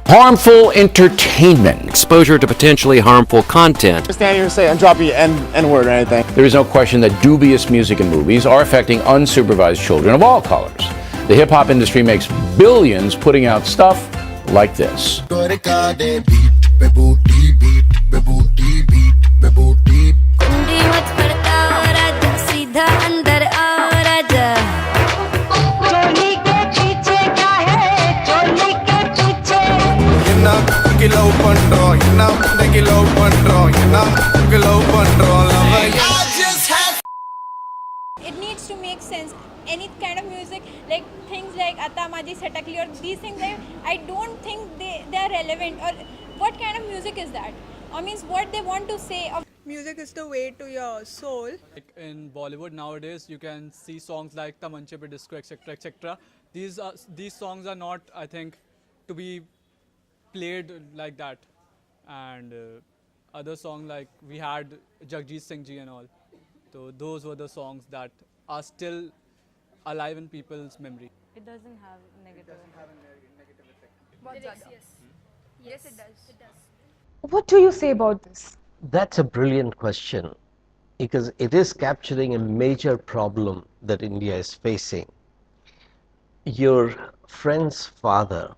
Harmful entertainment. Exposure to potentially harmful content. Stand here and say and drop your N-word or anything. There is no question that dubious music and movies are affecting unsupervised children of all colors. The hip-hop industry makes billions putting out stuff like this. It needs to make sense. Any kind of music, like things like Ata Maji Satakli or these things, I don't think they are relevant. Or what kind of music is that? Or means what they want to say. Music is the way to your soul. Like in Bollywood nowadays, you can see songs like Tamanche Pe Disco, etc., etc. These songs are not, I think, to be played like that. And other songs like we had Jagjit Singh Ji and all. So those were the songs that are still alive in people's memory. It doesn't have negative Lyrics, yes. Yes, it does. It does. What do you say about this? That's a brilliant question, because it is capturing a major problem that India is facing. Your friend's father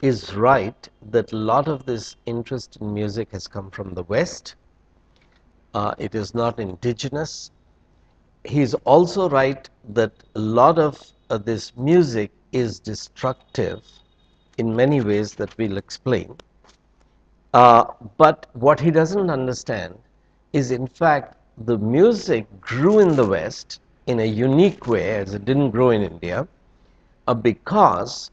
is right that a lot of this interest in music has come from the West. It is not indigenous. He is also right that a lot of this music is destructive in many ways that we'll explain. But what he doesn't understand is, in fact, the music grew in the West in a unique way, as it didn't grow in India, because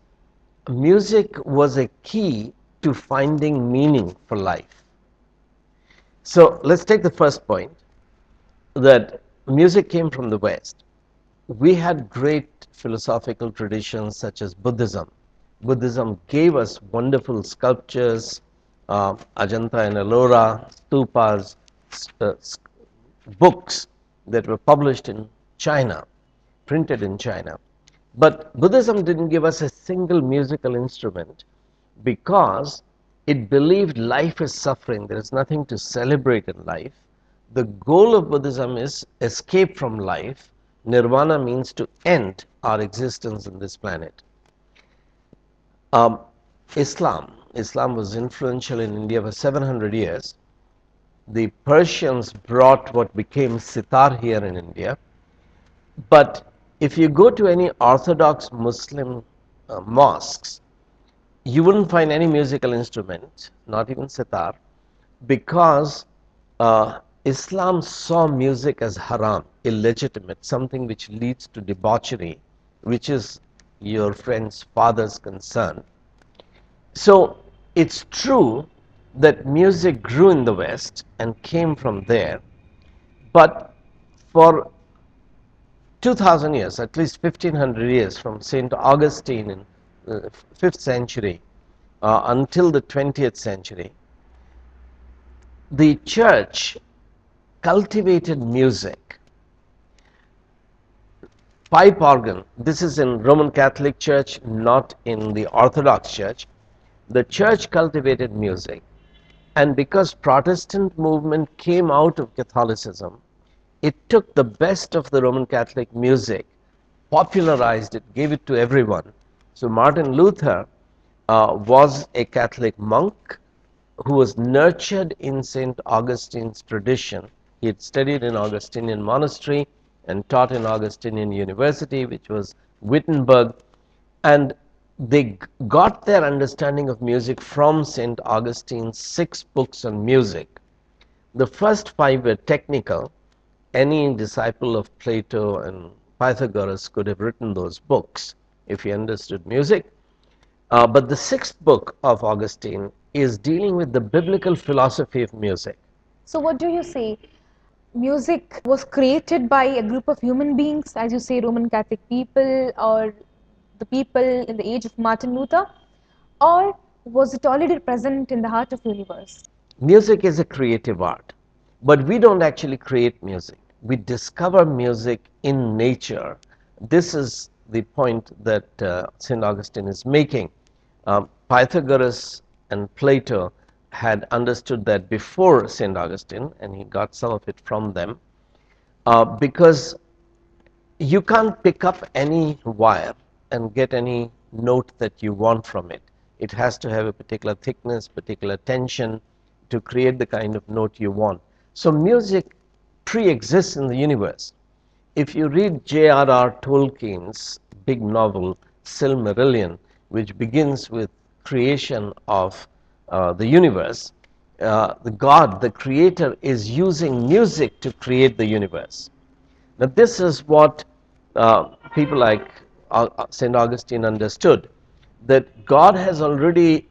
music was a key to finding meaning for life. So let's take the first point, that music came from the West. We had great philosophical traditions such as Buddhism. Buddhism gave us wonderful sculptures, Ajanta and Ellora, stupas, books that were published in China, printed in China. But Buddhism didn't give us a single musical instrument because it believed life is suffering. There is nothing to celebrate in life. The goal of Buddhism is escape from life. Nirvana means to end our existence on this planet. Islam was influential in India for 700 years. The Persians brought what became sitar here in India. But if you go to any Orthodox Muslim mosques, you wouldn't find any musical instrument, not even sitar, because Islam saw music as haram, illegitimate, something which leads to debauchery, which is your friend's father's concern. So it's true that music grew in the West and came from there, but for 2000 years, at least 1500 years, from St. Augustine in the 5th century until the 20th century, the church cultivated music. Pipe organ, this is in Roman Catholic Church, not in the Orthodox Church. The church cultivated music, and because Protestant movement came out of Catholicism, it took the best of the Roman Catholic music, popularized it, gave it to everyone. So Martin Luther was a Catholic monk who was nurtured in St. Augustine's tradition. He had studied in Augustinian monastery and taught in Augustinian University, which was Wittenberg, and they got their understanding of music from St. Augustine's 6 books on music. The first 5 were technical. Any disciple of Plato and Pythagoras could have written those books if he understood music. But the 6th book of Augustine is dealing with the biblical philosophy of music. So what do you say? Music was created by a group of human beings, as you say, Roman Catholic people, or the people in the age of Martin Luther, or was it already present in the heart of the universe? Music is a creative art, but we don't actually create music. We discover music in nature. This is the point that St. Augustine is making. Pythagoras and Plato had understood that before St. Augustine, and he got some of it from them, because you can't pick up any wire and get any note that you want from it. It has to have a particular thickness, particular tension to create the kind of note you want. So music pre-exists in the universe. If you read J.R.R. Tolkien's big novel Silmarillion, which begins with creation of the universe, the God, the creator, is using music to create the universe. Now, this is what people like St. Augustine understood, that God has already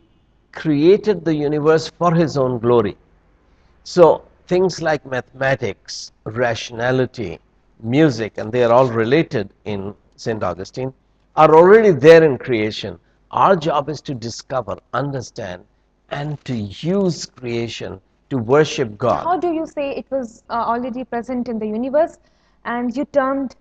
created the universe for his own glory. So, things like mathematics, rationality, music, and they are all related in St. Augustine, are already there in creation. Our job is to discover, understand, and to use creation to worship God. How do you say it was already present in the universe, and you termed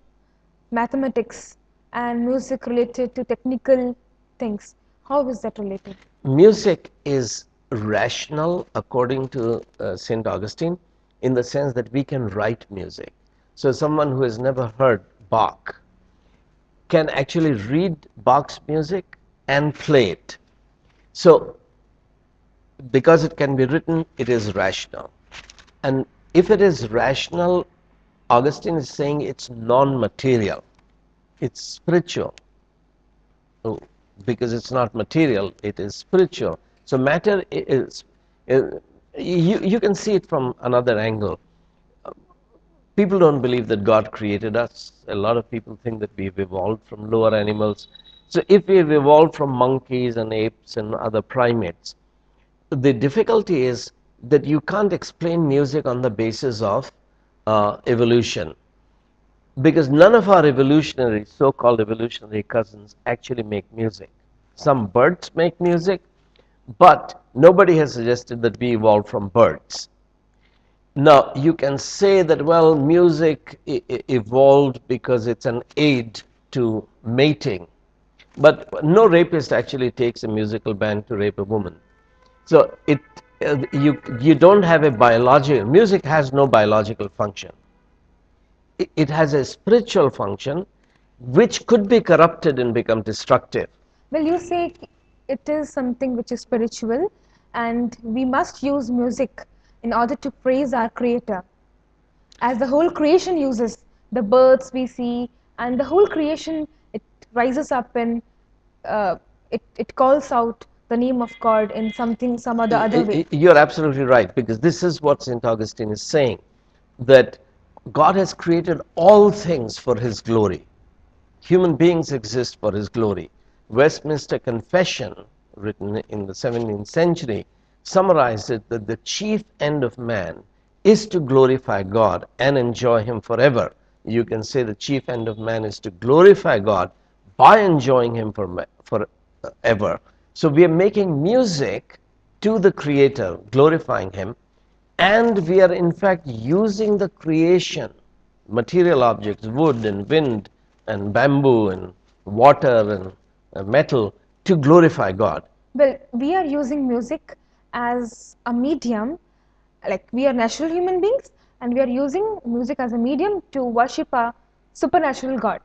mathematics and music related to technical things? How is that related? Music is rational according to St. Augustine, in the sense that we can write music. So someone who has never heard Bach can actually read Bach's music and play it. So because it can be written, it is rational. And if it is rational, Augustine is saying it's non-material, it's spiritual. Because it's not material, it is spiritual. So matter is, you can see it from another angle. People don't believe that God created us. A lot of people think that we've evolved from lower animals. So if we've evolved from monkeys and apes and other primates, the difficulty is that you can't explain music on the basis of evolution, because none of our evolutionary, so-called evolutionary cousins actually make music. Some birds make music, but nobody has suggested that we evolved from birds. Now, you can say that, well, music evolved because it's an aid to mating, but no rapist actually takes a musical band to rape a woman. So you don't have a biological, music has no biological function. It has a spiritual function which could be corrupted and become destructive. Well, you say it is something which is spiritual, and we must use music in order to praise our creator, as the whole creation uses. The birds we see, and the whole creation, it rises up and it calls out the name of God in something, some other way. You're absolutely right, because this is what St. Augustine is saying, that God has created all things for his glory. Human beings exist for his glory. Westminster Confession, written in the 17th century, summarized it that the chief end of man is to glorify God and enjoy him forever. You can say the chief end of man is to glorify God by enjoying him forever. So we are making music to the Creator, glorifying him, and we are in fact using the creation, material objects, wood and wind and bamboo and water and metal, to glorify God. Well, we are using music as a medium, like we are natural human beings, and we are using music as a medium to worship a supernatural God.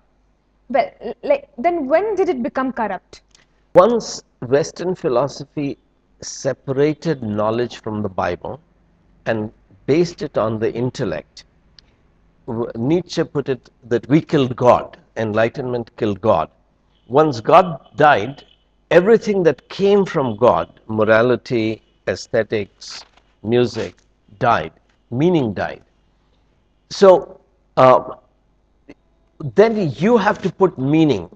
Well, like, then when did it become corrupt? Once Western philosophy separated knowledge from the Bible and based it on the intellect, Nietzsche put it that we killed God, enlightenment killed God. Once God died, everything that came from God, morality, aesthetics, music, died, meaning died. So then you have to put meaning,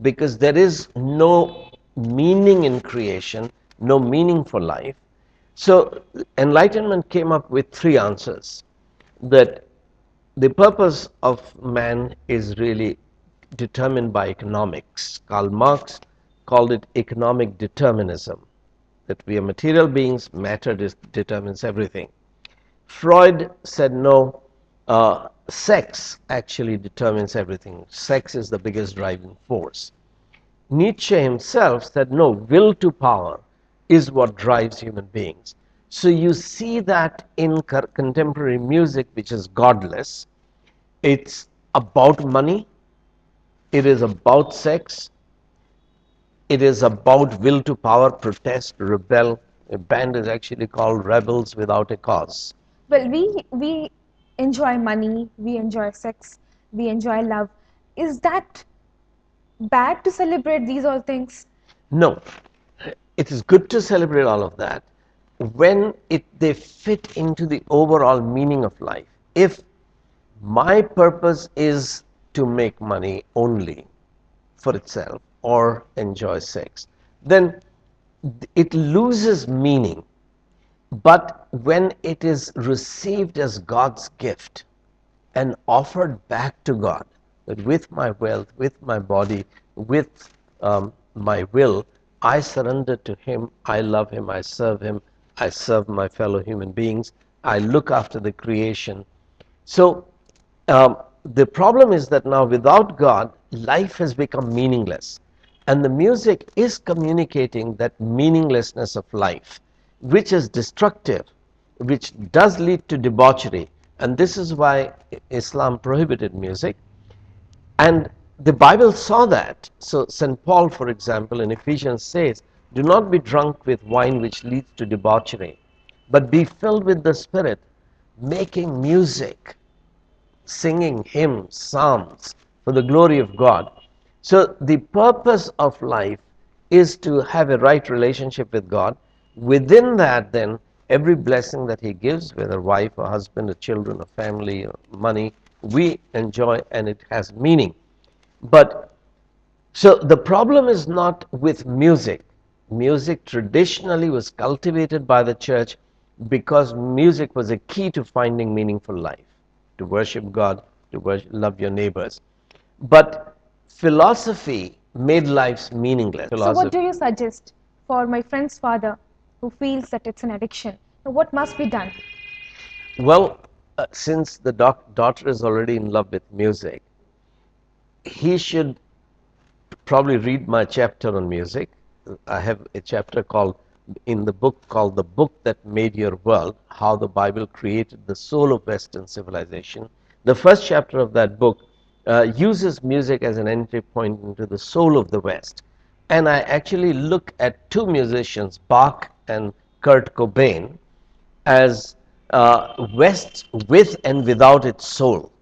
because there is no meaning in creation, no meaning for life. So enlightenment came up with three answers, that the purpose of man is really determined by economics. Karl Marx called it economic determinism, that we are material beings, matter determines everything. Freud said no, sex actually determines everything. Sex is the biggest driving force. Nietzsche himself said, no, will to power is what drives human beings. So you see that in contemporary music, which is godless. It's about money, it is about sex, it is about will to power, protest, rebel. A band is actually called Rebels Without a Cause. Well, we enjoy money, we enjoy sex, we enjoy love. Is that bad to celebrate these all things? No, it is good to celebrate all of that when they fit into the overall meaning of life. If my purpose is to make money only for itself or enjoy sex, then it loses meaning. But when it is received as God's gift and offered back to God, that with my wealth, with my body, with my will, I surrender to Him, I love Him, I serve my fellow human beings, I look after the creation. So the problem is that now without God, life has become meaningless. And the music is communicating that meaninglessness of life, which is destructive, which does lead to debauchery. And this is why Islam prohibited music. And the Bible saw that. So St. Paul, for example, in Ephesians says, do not be drunk with wine which leads to debauchery, but be filled with the Spirit, making music, singing hymns, psalms for the glory of God. So the purpose of life is to have a right relationship with God. Within that, then, every blessing that He gives, whether wife or husband or children or family or money, we enjoy and it has meaning. But so the problem is not with music. Music traditionally was cultivated by the church because music was a key to finding meaningful life, to worship God, to love your neighbors. But philosophy made lives meaningless. So what do you suggest for my friend's father who feels that it's an addiction? Now, what must be done? Well, since the daughter is already in love with music, he should probably read my chapter on music. I have a chapter called in the book called The Book That Made Your World, How the Bible Created the Soul of Western Civilization. The first chapter of that book uses music as an entry point into the soul of the West. And I actually look at two musicians, Bach and Kurt Cobain, as West with and without its soul,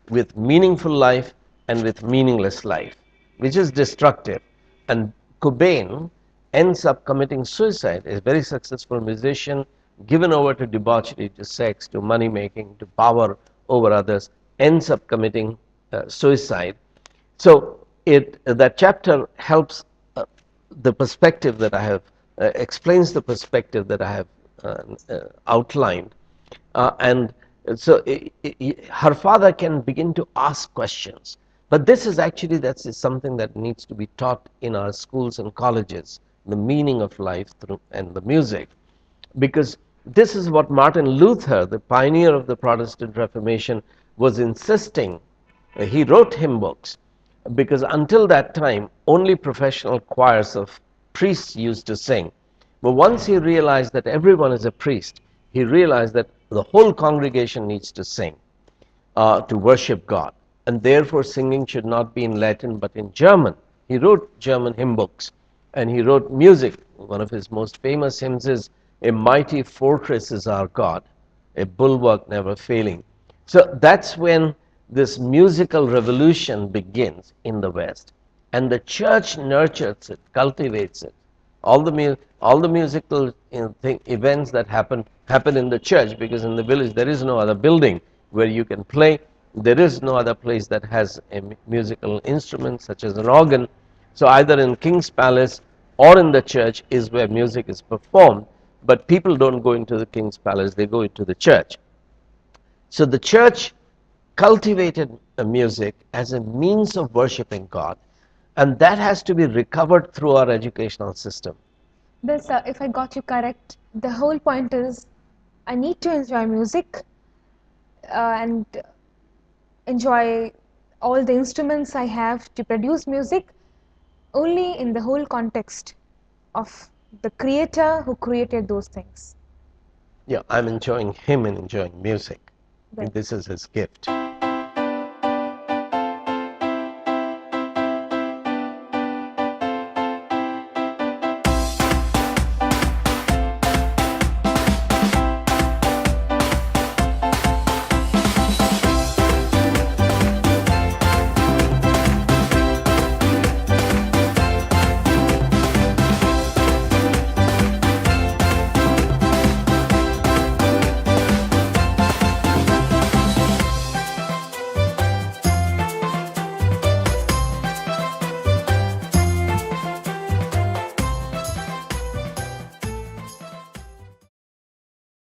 with meaningful life and with meaningless life, which is destructive. And Cobain ends up committing suicide, a very successful musician, given over to debauchery, to sex, to money making, to power over others, ends up committing suicide. So that chapter helps the perspective that I have, explains the perspective that I have outlined. And so her father can begin to ask questions. But this is actually, that's something that needs to be taught in our schools and colleges, the meaning of life through and the music. Because this is what Martin Luther, the pioneer of the Protestant Reformation, was insisting. He wrote hymn books because until that time only professional choirs of priests used to sing. But once he realized that everyone is a priest, he realized that the whole congregation needs to sing to worship God. And therefore singing should not be in Latin but in German. He wrote German hymn books and he wrote music. One of his most famous hymns is, "A mighty fortress is our God, a bulwark never failing." So that's when this musical revolution begins in the West. And the church nurtures it, cultivates it. All the musical events that happen in the church, because in the village there is no other building where you can play. There is no other place that has a musical instrument such as an organ. So either in King's Palace or in the church is where music is performed. But people don't go into the King's Palace, they go into the church. So the church cultivated music as a means of worshiping God, and that has to be recovered through our educational system. Well, sir, if I got you correct, the whole point is I need to enjoy music and enjoy all the instruments I have to produce music. only in the whole context of the creator who created those things. Yeah, I'm enjoying him and enjoying music. Right. This is his gift.